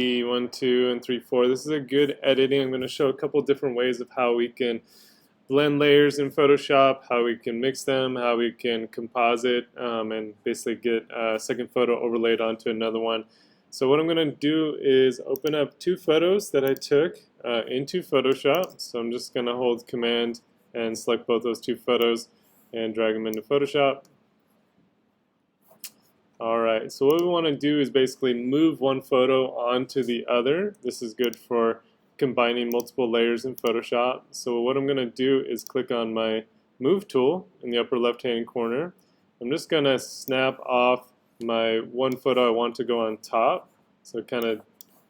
1, 2, and 3, 4. This is a good editing. I'm going to show a couple different ways of how we can blend layers in Photoshop, how we can mix them, how we can composite, and basically get a second photo overlaid onto another one. So what I'm going to do is open up two photos that I took into Photoshop. So I'm just going to hold Command and select both those two photos and drag them into Photoshop. Alright, so what we want to do is basically move one photo onto the other. This is good for combining multiple layers in Photoshop. So what I'm going to do is click on my Move tool in the upper left hand corner. I'm just going to snap off my one photo I want to go on top. So it kind of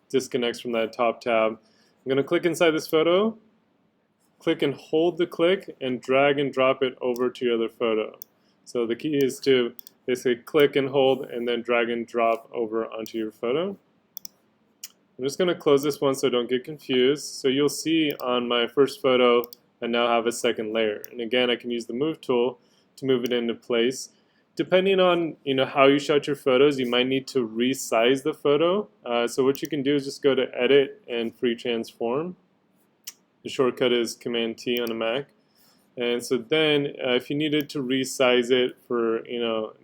disconnects from that top tab. I'm going to click inside this photo, click and hold the click, and drag and drop it over to your other photo. So the key is to basically click and hold and then drag and drop over onto your photo. I'm just going to close this one so I don't get confused. So you'll see on my first photo I now have a second layer. And again, I can use the Move tool to move it into place. Depending on how you shot your photos, you might need to resize the photo. So what you can do is just go to Edit and Free Transform. The shortcut is Command T on a Mac. And so then if you needed to resize it for,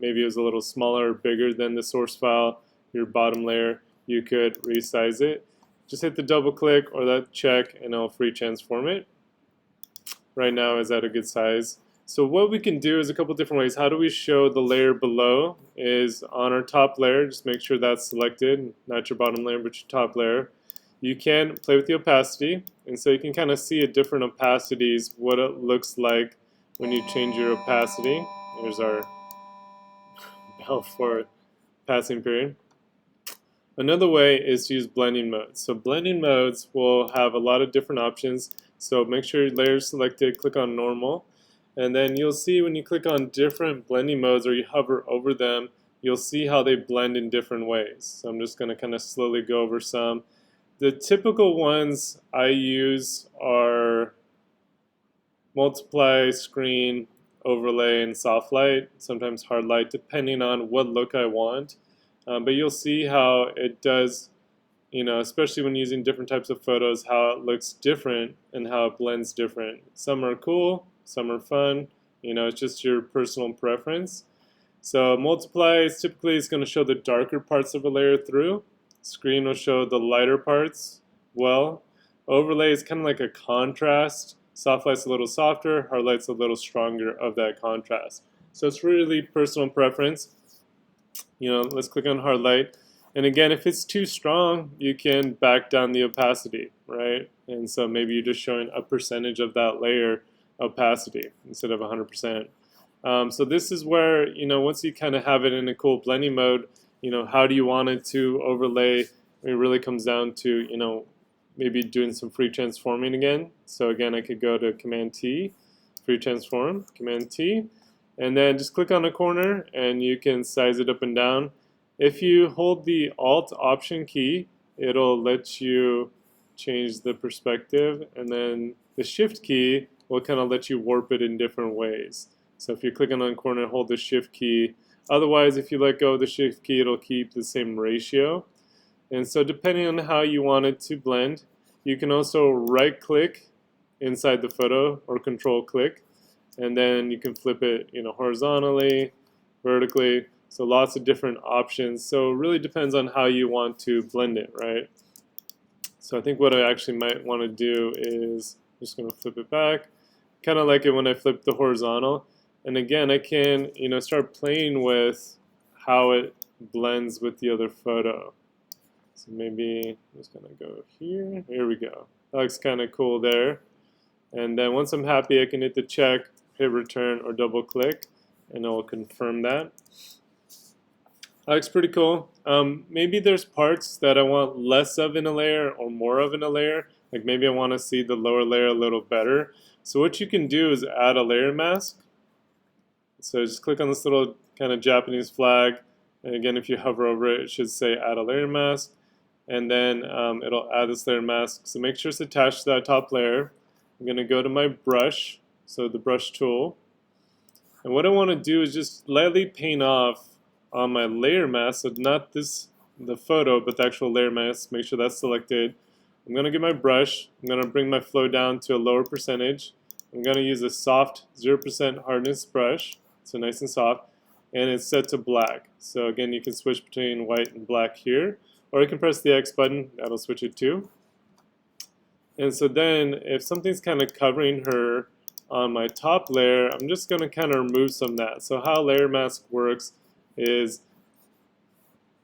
maybe it was a little smaller or bigger than the source file, your bottom layer, you could resize it. Just hit the double click or that check and it'll free transform it. Right now is at a good size. So what we can do is a couple different ways. How do we show the layer below is on our top layer, just make sure that's selected, not your bottom layer but your top layer. You can play with the opacity, and so you can kind of see at different opacities what it looks like when you change your opacity. There's our bell for passing period. Another way is to use blending modes. So blending modes will have a lot of different options. So make sure your layer is selected, click on normal, and then you'll see when you click on different blending modes or you hover over them, you'll see how they blend in different ways. So I'm just going to kind of slowly go over some. The typical ones I use are multiply, screen, overlay, and soft light, sometimes hard light, depending on what look I want. But you'll see how it does, especially when using different types of photos, how it looks different and how it blends different. Some are cool, some are fun, it's just your personal preference. So multiply is typically going to show the darker parts of a layer through. Screen will show the lighter parts well. Overlay is kind of like a contrast. Soft light's a little softer, hard light's a little stronger of that contrast. So it's really personal preference. Let's click on hard light. And again, if it's too strong, you can back down the opacity, right? And so maybe you're just showing a percentage of that layer opacity instead of 100%. So this is where, once you kind of have it in a cool blending mode, how do you want it to overlay? It really comes down to, maybe doing some free transforming again. So again, I could go to Command T, free transform, Command T, and then just click on a corner and you can size it up and down. If you hold the Alt Option key, it'll let you change the perspective, and then the Shift key will kind of let you warp it in different ways. So if you're clicking on a corner, hold the Shift key. Otherwise, if you let go of the Shift key, it'll keep the same ratio. And so depending on how you want it to blend, you can also right-click inside the photo or Control-click, and then you can flip it, horizontally, vertically. So lots of different options. So it really depends on how you want to blend it, right? So I think what I actually might want to do is I'm just going to flip it back. Kind of like it when I flip the horizontal. And again, I can, start playing with how it blends with the other photo. So maybe I'm just gonna go here. Here we go. That looks kind of cool there. And then once I'm happy, I can hit the check, hit return, or double click, and it will confirm that. That looks pretty cool. Maybe there's parts that I want less of in a layer or more of in a layer. Like maybe I want to see the lower layer a little better. So what you can do is add a layer mask. So just click on this little kind of Japanese flag, and again, if you hover over it, it should say add a layer mask, and then it'll add this layer mask. So make sure it's attached to that top layer. I'm going to go to my brush, so the brush tool, and what I want to do is just lightly paint off on my layer mask, so not this the photo, but the actual layer mask, make sure that's selected. I'm going to get my brush. I'm going to bring my flow down to a lower percentage. I'm going to use a soft 0% hardness brush, so nice and soft, and it's set to black. So again, you can switch between white and black here, or you can press the X button, that'll switch it too. And so then if something's kind of covering her on my top layer, I'm just going to kind of remove some of that. So how layer mask works is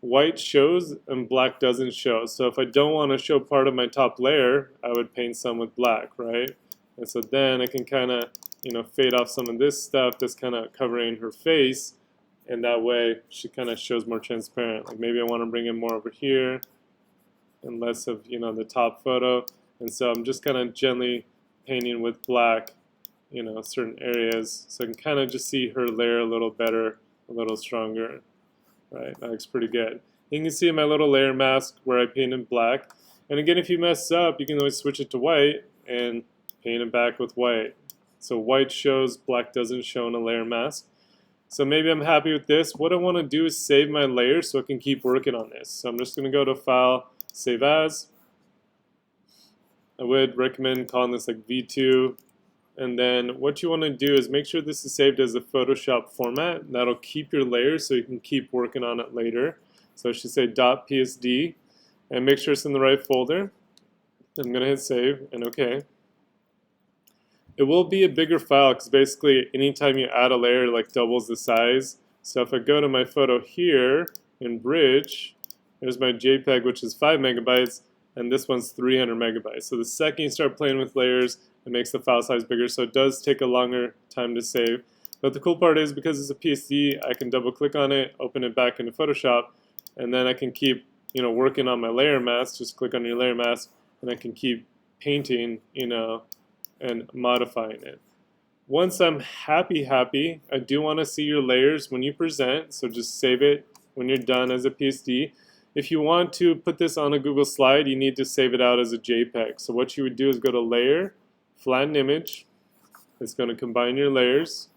white shows and black doesn't show. So if I don't want to show part of my top layer, I would paint some with black, right? And so then I can kind of, fade off some of this stuff that's kind of covering her face, and that way she kind of shows more transparent. Like maybe I want to bring it more over here and less of, the top photo. And so I'm just kind of gently painting with black, certain areas, so I can kind of just see her layer a little better, a little stronger. Right, that looks pretty good. You can see my little layer mask where I painted black. And again, if you mess up, you can always switch it to white and paint it back with white. So white shows, black doesn't show in a layer mask. So maybe I'm happy with this. What I want to do is save my layer so I can keep working on this. So I'm just going to go to File, Save As. I would recommend calling this like V2. And then what you want to do is make sure this is saved as a Photoshop format. That'll keep your layers so you can keep working on it later. So I should say .psd, and make sure it's in the right folder. I'm going to hit save and OK. It will be a bigger file because basically anytime you add a layer, it like doubles the size. So if I go to my photo here in Bridge, there's my JPEG, which is 5 megabytes, and this one's 300 megabytes. So the second you start playing with layers, it makes the file size bigger, so it does take a longer time to save. But the cool part is because it's a PSD, I can double click on it, open it back into Photoshop, and then I can keep working on my layer mask. Just click on your layer mask, and I can keep painting, and modifying it. Once I'm happy, I do want to see your layers when you present, so just save it when you're done as a PSD. If you want to put this on a Google slide, you need to save it out as a JPEG. So what you would do is go to Layer, Flatten Image. It's going to combine your layers.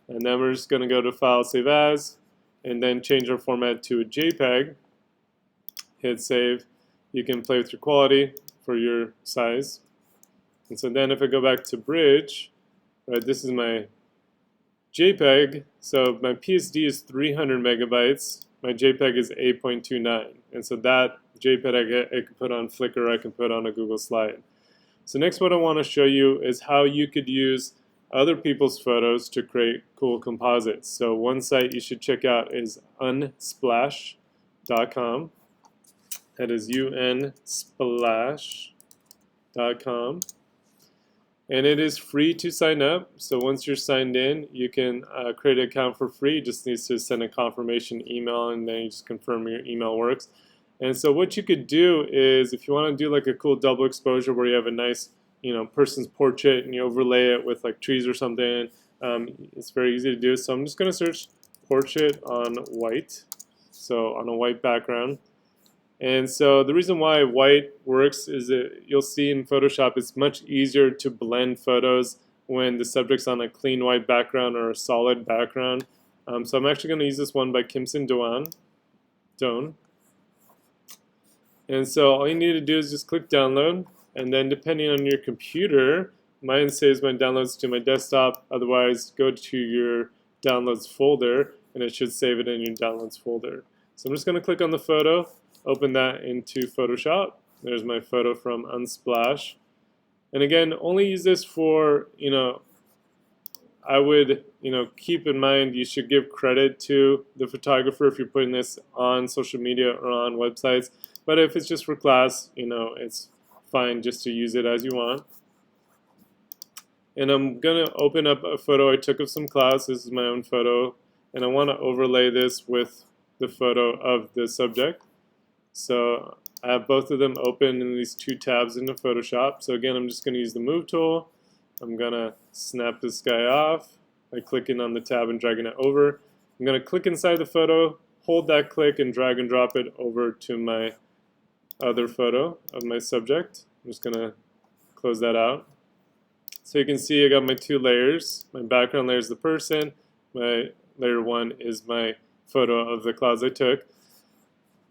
And then we're just going to go to File, Save As, and then change our format to a JPEG. Hit Save. You can play with your quality for your size. And so then if I go back to Bridge, right, this is my JPEG. So my PSD is 300 megabytes. My JPEG is 8.29. And so that JPEG I can put on Flickr, I can put on a Google slide. So next what I want to show you is how you could use other people's photos to create cool composites. So one site you should check out is unsplash.com. That is unsplash.com. And it is free to sign up. So once you're signed in, you can create an account for free. You just need to send a confirmation email, and then you just confirm your email works. And so what you could do is, if you want to do like a cool double exposure where you have a nice, person's portrait and you overlay it with like trees or something, it's very easy to do. So I'm just going to search portrait on white, so on a white background. And so the reason why white works is that you'll see in Photoshop it's much easier to blend photos when the subject's on a clean white background or a solid background. So I'm actually going to use this one by Kimson Doan. And so all you need to do is just click download, and then depending on your computer, mine saves my downloads to my desktop. Otherwise, go to your downloads folder, and it should save it in your downloads folder. So I'm just going to click on the photo. Open that into Photoshop. There's my photo from Unsplash. And again, only use this for, I would, keep in mind you should give credit to the photographer if you're putting this on social media or on websites. But if it's just for class, it's fine just to use it as you want. And I'm going to open up a photo I took of some class. This is my own photo. And I want to overlay this with the photo of the subject. So I have both of them open in these two tabs into Photoshop. So again, I'm just going to use the Move tool. I'm going to snap this guy off by clicking on the tab and dragging it over. I'm going to click inside the photo, hold that click, and drag and drop it over to my other photo of my subject. I'm just going to close that out. So you can see I got my two layers. My background layer is the person. My layer one is my photo of the clouds I took.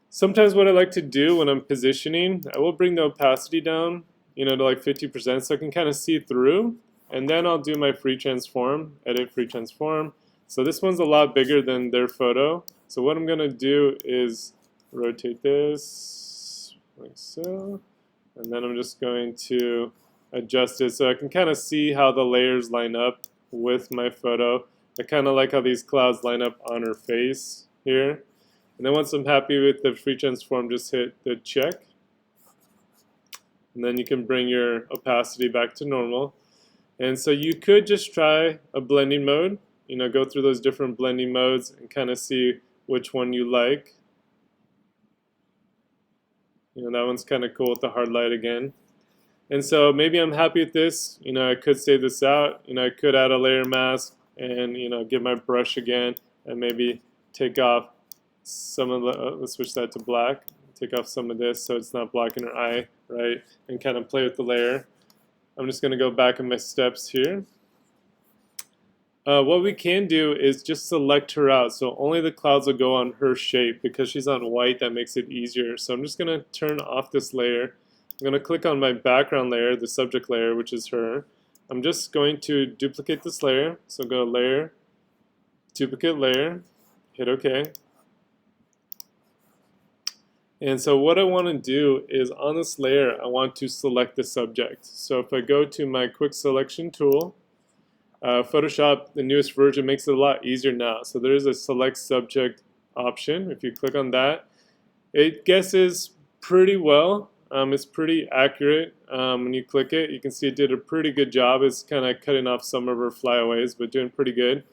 Sometimes what I like to do when I'm positioning, I will bring the opacity down, to like 50% so I can kind of see through. And then I'll do my free transform, edit free transform. So this one's a lot bigger than their photo. So what I'm going to do is rotate this like so. And then I'm just going to adjust it so I can kind of see how the layers line up with my photo. I kind of like how these clouds line up on her face here. And then once I'm happy with the free transform, just hit the check. And then you can bring your opacity back to normal. And so you could just try a blending mode, go through those different blending modes and kind of see which one you like. That one's kind of cool with the hard light again. And so maybe I'm happy with this. I could save this out. I could add a layer mask and, get my brush again and maybe take off some of the, let's switch that to black. Take off some of this so it's not blocking her eye, right? And kind of play with the layer. I'm just going to go back in my steps here. What we can do is just select her out. So only the clouds will go on her shape because she's on white. That makes it easier. So I'm just going to turn off this layer. I'm going to click on my background layer, the subject layer, which is her. I'm just going to duplicate this layer. So go layer, duplicate layer, hit OK. And so what I want to do is on this layer, I want to select the subject. So if I go to my quick selection tool, Photoshop, the newest version, makes it a lot easier now. So there is a select subject option. If you click on that, it guesses pretty well. It's pretty accurate. When you click it, you can see it did a pretty good job. It's kind of cutting off some of her flyaways, but doing pretty good.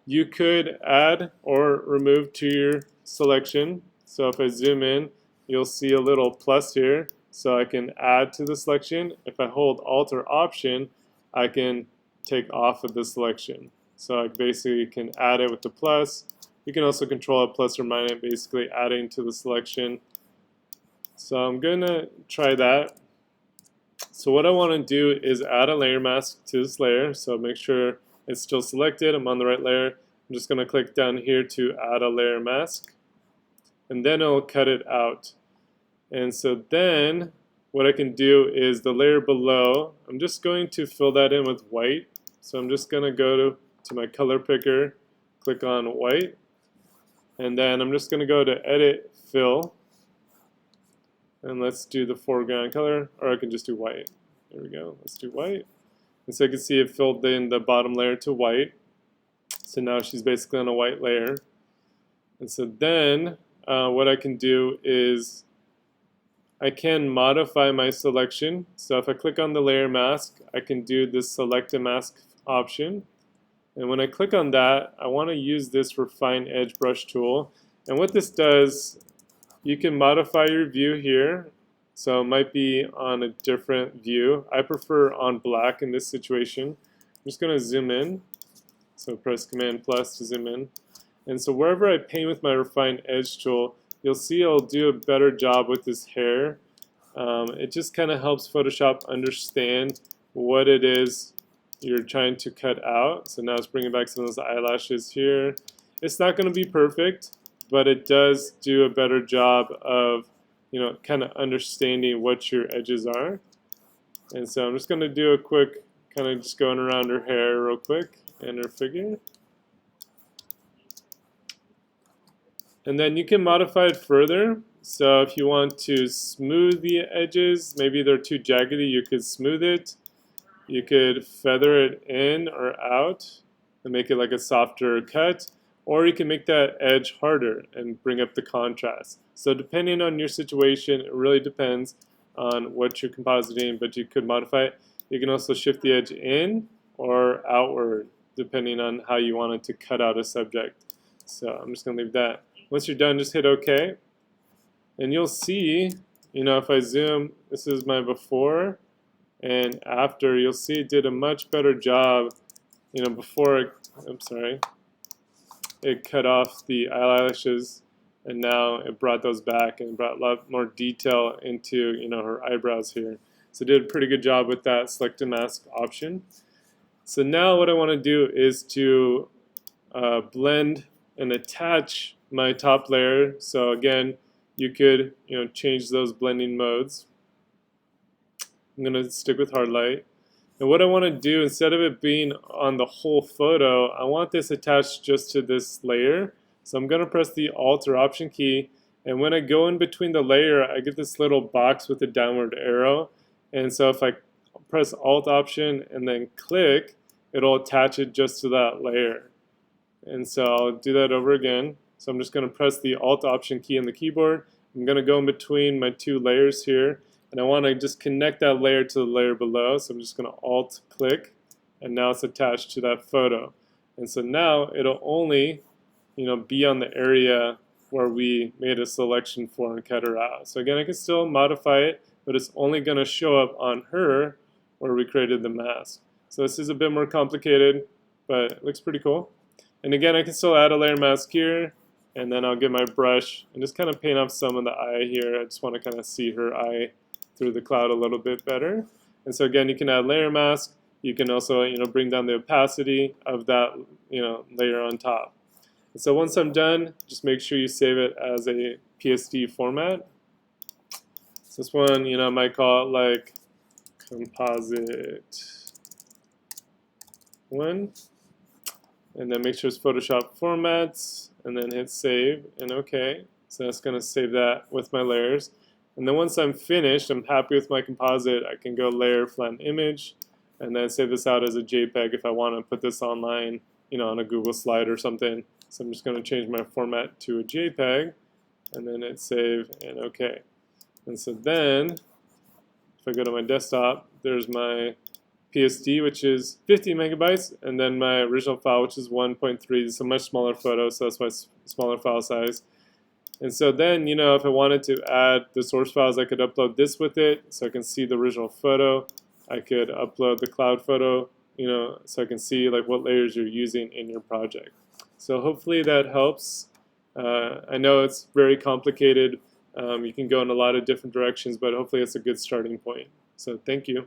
You could add or remove to your selection. So if I zoom in, you'll see a little plus here. So I can add to the selection. If I hold Alt or Option, I can take off of the selection. So I basically can add it with the plus. You can also control it plus or minus, basically adding to the selection. So I'm going to try that. So what I want to do is add a layer mask to this layer. So make sure it's still selected. I'm on the right layer. I'm just going to click down here to add a layer mask. And then it'll cut it out. And so then what I can do is the layer below, I'm just going to fill that in with white. So I'm just going to go to my color picker, click on white, and then I'm just going to go to edit fill. And let's do the foreground color, or I can just do white. There we go. Let's do white. And so you can see it filled in the bottom layer to white. So now she's basically on a white layer. And so then what I can do is I can modify my selection. So if I click on the layer mask, I can do this select a mask option. And when I click on that, I want to use this refine edge brush tool. And what this does, you can modify your view here. So it might be on a different view. I prefer on black in this situation. I'm just going to zoom in. So press Command plus to zoom in. And so wherever I paint with my refine edge tool, you'll see it'll do a better job with this hair. It just kind of helps Photoshop understand what it is you're trying to cut out. So now it's bringing back some of those eyelashes here. It's not going to be perfect, but it does do a better job of, kind of understanding what your edges are. And so I'm just going to do a quick, kind of just going around her hair real quick and her figure. And then you can modify it further. So if you want to smooth the edges, maybe they're too jaggedy, you could smooth it. You could feather it in or out and make it like a softer cut. Or you can make that edge harder and bring up the contrast. So depending on your situation, it really depends on what you're compositing, but you could modify it. You can also shift the edge in or outward, depending on how you want it to cut out a subject. So I'm just going to leave that. Once you're done, just hit OK. And you'll see, if I zoom, this is my before and after. You'll see it did a much better job, before it cut off the eyelashes, and now it brought those back and brought a lot more detail into, her eyebrows here. So it did a pretty good job with that select a mask option. So now what I want to do is to blend and attach my top layer. So again, you could change those blending modes. I'm going to stick with hard light. And what I want to do, instead of it being on the whole photo, I want this attached just to this layer. So I'm going to press the Alt or Option key, and when I go in between the layer, I get this little box with a downward arrow. And so if I press Alt Option and then click, it'll attach it just to that layer. And so I'll do that over again. So I'm just going to press the Alt Option key on the keyboard. I'm going to go in between my two layers here, and I want to just connect that layer to the layer below. So I'm just going to Alt click, and now it's attached to that photo. And so now it'll only be on the area where we made a selection for and cut her out. So again, I can still modify it, but it's only going to show up on her where we created the mask. So this is a bit more complicated, but it looks pretty cool. And again, I can still add a layer mask here, and then I'll get my brush and just kind of paint off some of the eye here. I just want to kind of see her eye through the cloud a little bit better. And so again, you can add layer mask. You can also bring down the opacity of that layer on top. And so once I'm done, just make sure you save it as a PSD format. So this one, I might call it like composite 1. And then make sure it's Photoshop formats, and then hit save and OK. So that's going to save that with my layers. And then once I'm finished, I'm happy with my composite, I can go layer flatten image, and then save this out as a JPEG if I want to put this online, on a Google slide or something. So I'm just going to change my format to a JPEG, and then hit save and OK. And so then, if I go to my desktop, there's my PSD, which is 50 megabytes, and then my original file, which is 1.3. It's a much smaller photo, so that's why it's smaller file size. And so then, if I wanted to add the source files, I could upload this with it, so I can see the original photo. I could upload the cloud photo, so I can see like what layers you're using in your project. So hopefully that helps. I know it's very complicated. You can go in a lot of different directions, but hopefully it's a good starting point. So thank you.